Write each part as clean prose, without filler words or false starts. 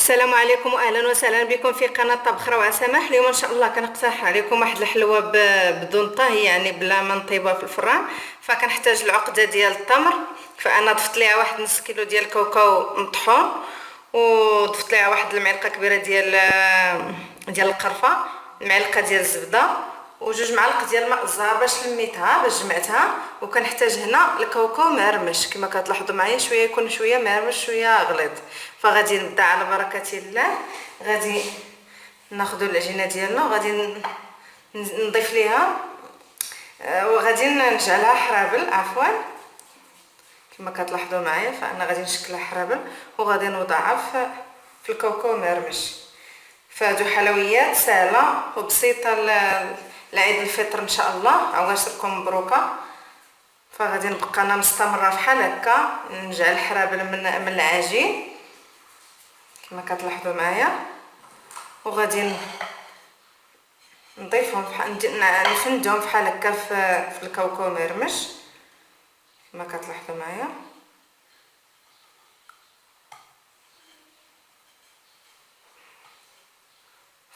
السلام عليكم واهلا وسهلا بكم في قناه طبخ روعه سماح. اليوم ان شاء الله كنقترح عليكم واحد الحلوه بدون طهي، يعني بلا ما نطيبها في الفران. فكنحتاج العقده ديال التمر، فانا ضفت ليها واحد نص كيلو ديال الكاوكاو مطحون، وضفت ليها واحد المعلقه كبيره ديال القرفه، معلقه ديال الزبده، وجوج معالق ديال الماء الزهر باش لميتها باش جمعتها. وكنحتاج هنا الكاوكاو مهرمش كما كتلاحظوا معايا، شويه يكون شويه مهرمش شويه غليظ. فغادي نبدا على بركه الله. غادي ناخذوا العجينه ديالنا وغادي نضيف ليها وغادي نجعلها حرابل، عفوا كما كتلاحظوا معايا. فانا غادي نشكلها حرابل وغادي نوضعها في الكاوكاو مهرمش. فهادو حلويات سهله وبسيطه لعيد الفطر ان شاء الله. عواشركم مبروكه. فغادي نبقى انا مستمره بحال هكا، نجعل حرابل من العجين كما كتلاحظوا معايا، وغادي نضيفهم نفندهم بحال هكا في الكاوكاو مهرمش كما كتلاحظوا معايا.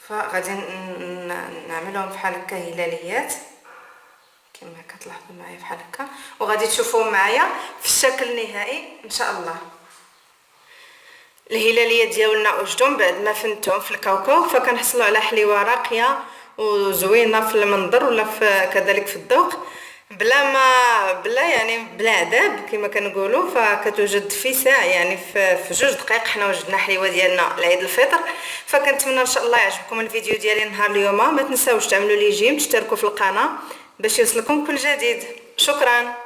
فغادي نعملهم بحال هكا هلاليات كما كتلاحظوا معايا بحال هكا، وغادي تشوفوهم معايا في الشكل النهائي ان شاء الله. الهلاليات ديالنا وجدهم بعد ما فندتهم في الكاوكاو، فكنحصلوا على حليوه راقيه وزوينه في المنظر ولا كذلك في الذوق، بلا عذاب كما كنقولوا. فكتوجد في ساعه، يعني في 2 دقائق حنا وجدنا حليوه ديالنا لعيد الفطر. فكنتمنى ان شاء الله يعجبكم الفيديو ديالي نهار اليوم. ما تنساوش تعملوا لي جيم، تشتركوا في القناه باش يوصلكم كل جديد. شكرا.